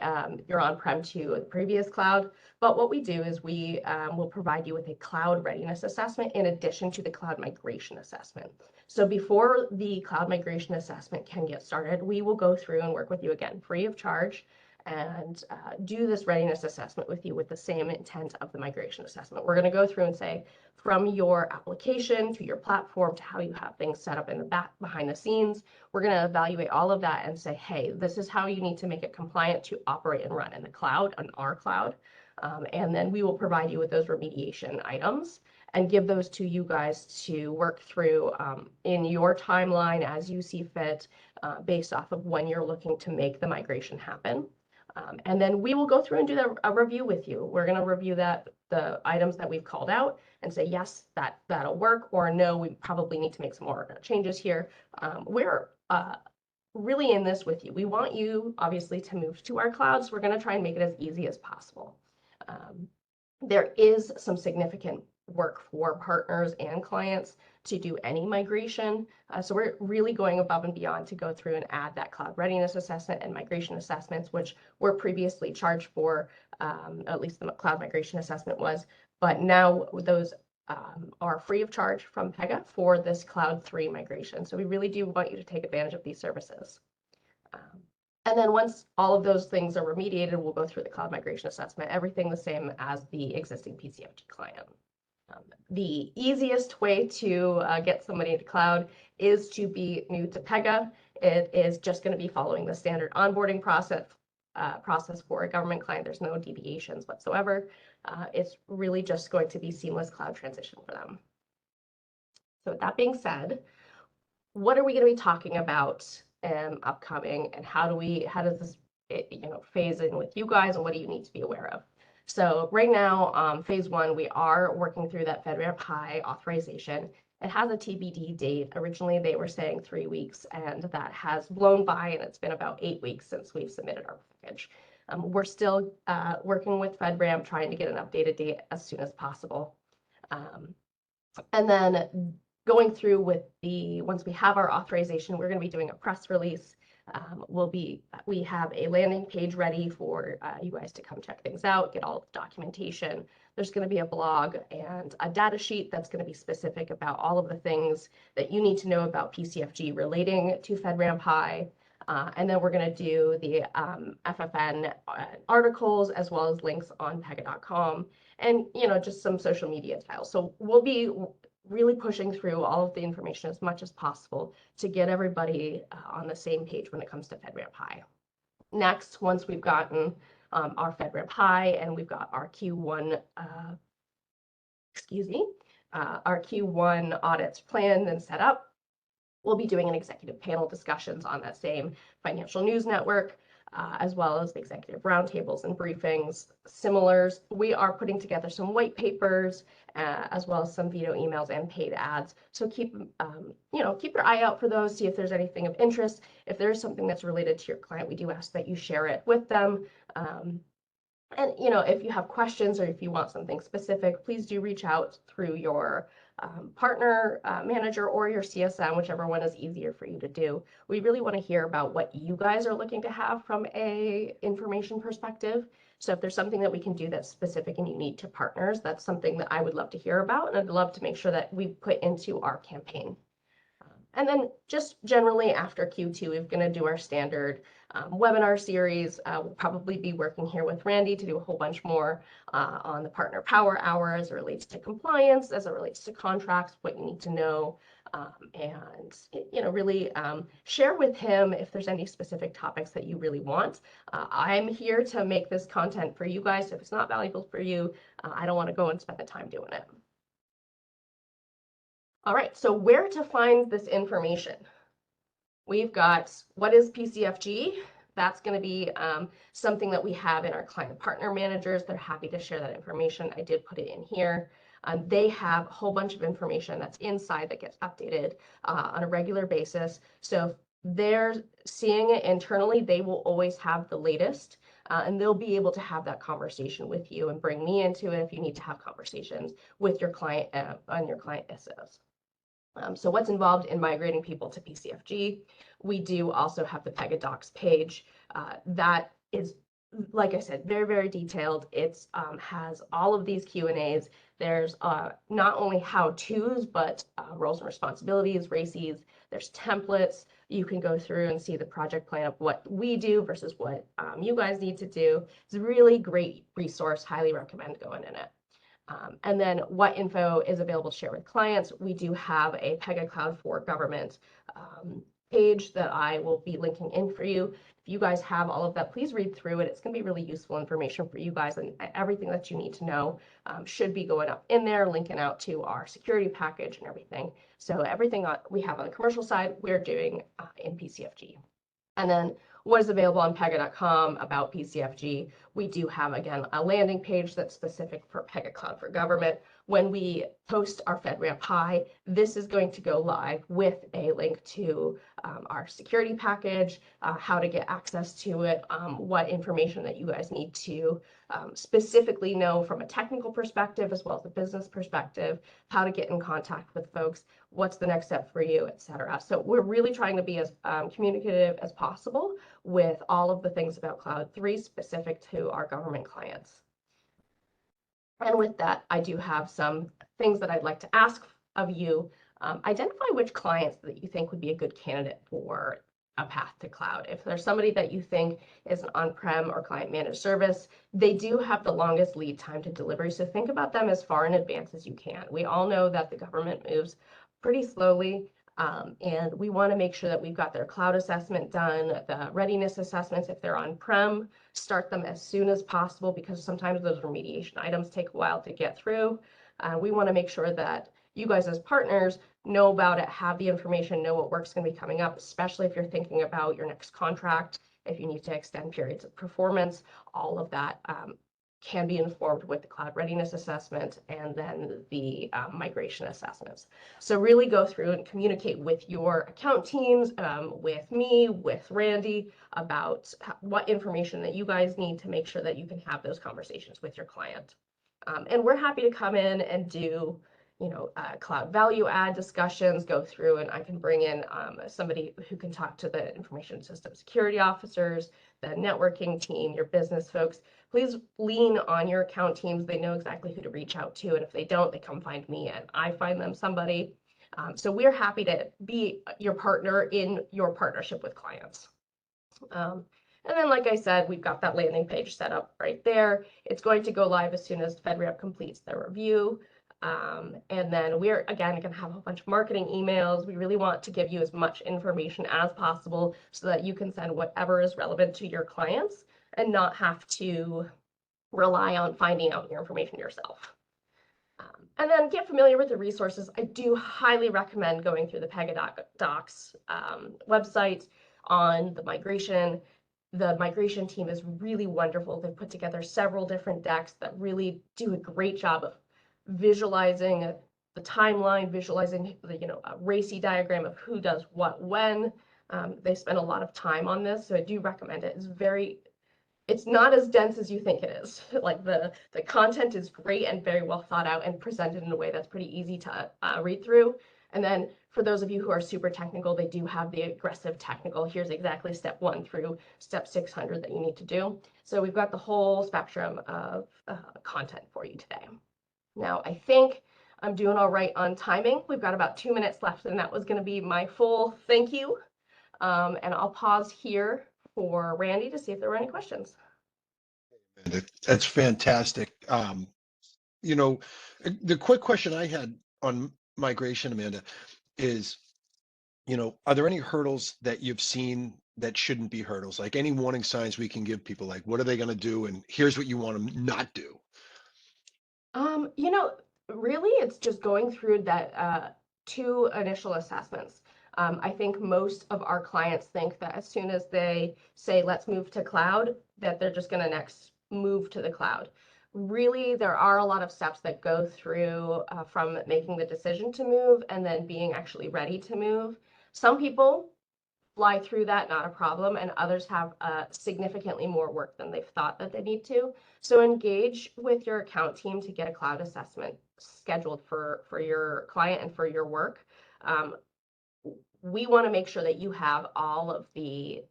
your on-prem to a previous cloud. But what we do is we will provide you with a cloud readiness assessment in addition to the cloud migration assessment. So before the cloud migration assessment can get started, we will go through and work with you again, free of charge, and do this readiness assessment with you with the same intent of the migration assessment. We're going to go through and say, from your application to your platform to how you have things set up in the back behind the scenes, we're going to evaluate all of that and say, hey, this is how you need to make it compliant to operate and run in the cloud, on our cloud. And then we will provide you with those remediation items and give those to you guys to work through in your timeline as you see fit, based off of when you're looking to make the migration happen. And then we will go through and do a review with you. We're going to review the items that we've called out and say, yes, that'll work, or no, we probably need to make some more changes here. We're really in this with you. We want you, obviously, to move to our cloud, so we're going to try and make it as easy as possible. There is some significant work for partners and clients to do any migration. So we're really going above and beyond to go through and add that cloud readiness assessment and migration assessments, which were previously charged for, at least the cloud migration assessment was, but now those are free of charge from Pega for this Cloud 3 migration. So we really do want you to take advantage of these services. And then once all of those things are remediated, we'll go through the cloud migration assessment, everything the same as the existing PCFG client. The easiest way to get somebody into cloud is to be new to Pega. It is just going to be following the standard onboarding process for a government client. There's no deviations whatsoever. It's really just going to be seamless cloud transition for them. So with that being said, what are we going to be talking about upcoming, and how does this phase in with you guys, and what do you need to be aware of? So right now, phase 1, we are working through that FedRAMP High authorization. It has a TBD date. Originally, they were saying 3 weeks, and that has blown by, and it's been about 8 weeks since we've submitted our package. We're still working with FedRAMP, trying to get an updated date as soon as possible. And then going through with once we have our authorization, we're going to be doing a press release. We have a landing page ready for you guys to come check things out, get all of the documentation. There's going to be a blog and a data sheet that's going to be specific about all of the things that you need to know about PCFG relating to FedRAMP High. And then we're going to do the FFN articles, as well as links on pega.com, and just some social media tiles. So we'll be really pushing through all of the information as much as possible to get everybody on the same page when it comes to FedRAMP High. Next, once we've gotten our FedRAMP High and we've got our Q1, our Q1 audits planned and set up, we'll be doing an executive panel discussions on that same financial news network, as well as the executive roundtables and briefings. Similars, we are putting together some white papers, as well as some veto emails and paid ads. So keep your eye out for those. See if there's anything of interest. If there is something that's related to your client, we do ask that you share it with them. And if you have questions or if you want something specific, please do reach out through your partner manager or your CSM, whichever one is easier for you to do. We really want to hear about what you guys are looking to have from a information perspective. So if there's something that we can do that's specific and unique to partners, that's something that I would love to hear about, and I'd love to make sure that we put into our campaign. And then just generally after Q2, we're going to do our standard webinar series. We'll probably be working here with Randy to do a whole bunch more on the Partner Power Hour as it relates to compliance, as it relates to contracts, what you need to know, and really share with him if there's any specific topics that you really want. I'm here to make this content for you guys. If it's not valuable for you, I don't want to go and spend the time doing it. All right, so where to find this information? We've got what is PCFG? That's going to be something that we have in our client partner managers. They're happy to share that information. I did put it in here. They have a whole bunch of information that's inside that gets updated on a regular basis. So if they're seeing it internally, they will always have the latest. And they'll be able to have that conversation with you and bring me into it if you need to have conversations with your client on your client ISOs. So what's involved in migrating people to PCFG? We do also have the Pega Docs page. That is, like I said, very, very detailed. It has all of these Q&As. There's not only how-tos, but roles and responsibilities, RACIs. There's templates. You can go through and see the project plan of what we do versus what you guys need to do. It's a really great resource. Highly recommend going in it. And then what info is available to share with clients? We do have a Pega Cloud for Government page that I will be linking in for you. If you guys have all of that, please read through it. It's going to be really useful information for you guys, and everything that you need to know should be going up in there, linking out to our security package and everything. So everything we have on the commercial side, we're doing in PCFG. And then what is available on Pega.com about PCFG. We do have, again, a landing page that's specific for Pega Cloud for Government. When we post our FedRAMP High, this is going to go live with a link to our security package, how to get access to it, what information that you guys need to specifically know from a technical perspective as well as a business perspective, how to get in contact with folks, what's the next step for you, etc. So we're really trying to be as communicative as possible with all of the things about Cloud 3 specific to our government clients. And with that, I do have some things that I'd like to ask of you. Identify which clients that you think would be a good candidate for a path to cloud. If there's somebody that you think is an on-prem or client managed service, they do have the longest lead time to delivery. So think about them as far in advance as you can. We all know that the government moves pretty slowly, and we want to make sure that we've got their cloud assessment done, the readiness assessments. If they're on-prem, start them as soon as possible because sometimes those remediation items take a while to get through. We want to make sure that you guys as partners know about it, have the information, know what work's going to be coming up, especially if you're thinking about your next contract, if you need to extend periods of performance, all of that can be informed with the cloud readiness assessment and then the migration assessments. So really go through and communicate with your account teams, with me, with Randy, about what information that you guys need to make sure that you can have those conversations with your client. And we're happy to come in and do cloud value add discussions, go through, and I can bring in somebody who can talk to the information system security officers, the networking team, your business folks. Please lean on your account teams. They know exactly who to reach out to, and if they don't, they come find me and I find them somebody. So we're happy to be your partner in your partnership with clients. And then, like I said, we've got that landing page set up right there. It's going to go live as soon as FedRAMP completes their review. And then we're, again, going to have a bunch of marketing emails. We really want to give you as much information as possible so that you can send whatever is relevant to your clients and not have to rely on finding out your information yourself. And then get familiar with the resources. I do highly recommend going through the Pega Docs website on the migration. The migration team is really wonderful. They've put together several different decks that really do a great job of visualizing the timeline, visualizing the a RACI diagram of who does what when. They spend a lot of time on this, so I do recommend it. It's not as dense as you think it is. Like the content is great and very well thought out and presented in a way that's pretty easy to read through. And then for those of you who are super technical, they do have the aggressive technical. Here's exactly step 1 through step 600 that you need to do. So we've got the whole spectrum of content for you today. Now, I think I'm doing all right on timing. We've got about 2 minutes left, and that was going to be my full thank you. And I'll pause here for Randy to see if there were any questions. That's fantastic. The quick question I had on migration, Amanda, is, are there any hurdles that you've seen that shouldn't be hurdles? Like any warning signs we can give people, like what are they going to do? And here's what you want them not do. Really, it's just going through that 2 initial assessments. I think most of our clients think that as soon as they say, let's move to cloud, that they're just going to next move to the cloud. Really, there are a lot of steps that go through from making the decision to move and then being actually ready to move. Some people fly through that, not a problem, and others have significantly more work than they've thought that they need to. So engage with your account team to get a cloud assessment scheduled for your client and for your work. We want to make sure that you have all of the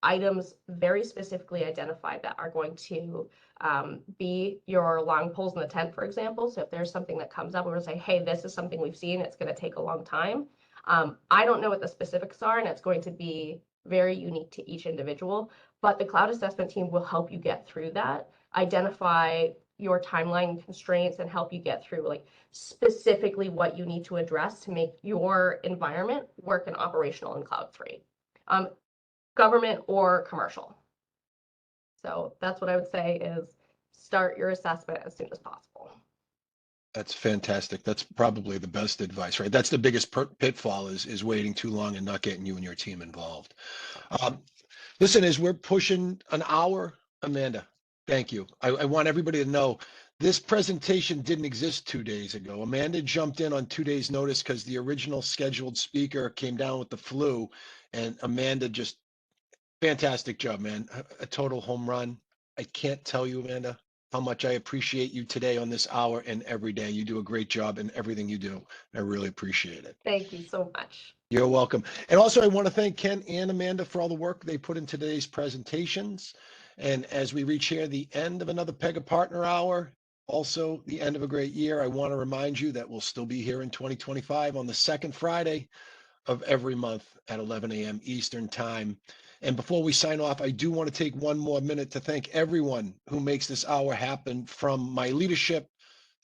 items very specifically identified that are going to be your long poles in the tent, for example. So if there's something that comes up, we're going to say, hey, this is something we've seen, it's going to take a long time. I don't know what the specifics are, and it's going to be very unique to each individual, but the cloud assessment team will help you get through that, identify your timeline constraints, and help you get through like specifically what you need to address to make your environment work and operational in Cloud 3, government or commercial. So that's what I would say is start your assessment as soon as possible. That's fantastic. That's probably the best advice, right? That's the biggest pitfall is waiting too long and not getting you and your team involved. Listen, as we're pushing an hour, Amanda, thank you. I want everybody to know this presentation didn't exist 2 days ago. Amanda jumped in on 2 days' notice because the original scheduled speaker came down with the flu, and Amanda just fantastic job, man. A total home run. I can't tell you, Amanda, how much I appreciate you today on this hour and every day. You do a great job in everything you do. I really appreciate it. Thank you so much. You're welcome. And also, I want to thank Ken and Amanda for all the work they put in today's presentations. And as we reach here the end of another Pega Partner Hour, also the end of a great year, I want to remind you that we'll still be here in 2025 on the second Friday of every month at 11 a.m. Eastern Time. And before we sign off, I do want to take one more minute to thank everyone who makes this hour happen, from my leadership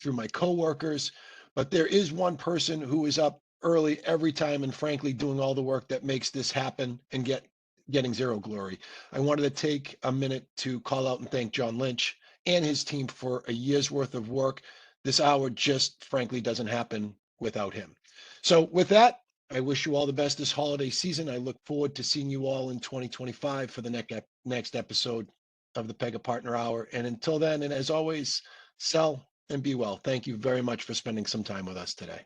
through my coworkers. But there is one person who is up early every time and frankly doing all the work that makes this happen and getting zero glory. I wanted to take a minute to call out and thank John Lynch and his team for a year's worth of work. This hour just frankly doesn't happen without him. So with that, I wish you all the best this holiday season. I look forward to seeing you all in 2025 for the next episode of the Pega Partner Hour. And until then, and as always, sell and be well. Thank you very much for spending some time with us today.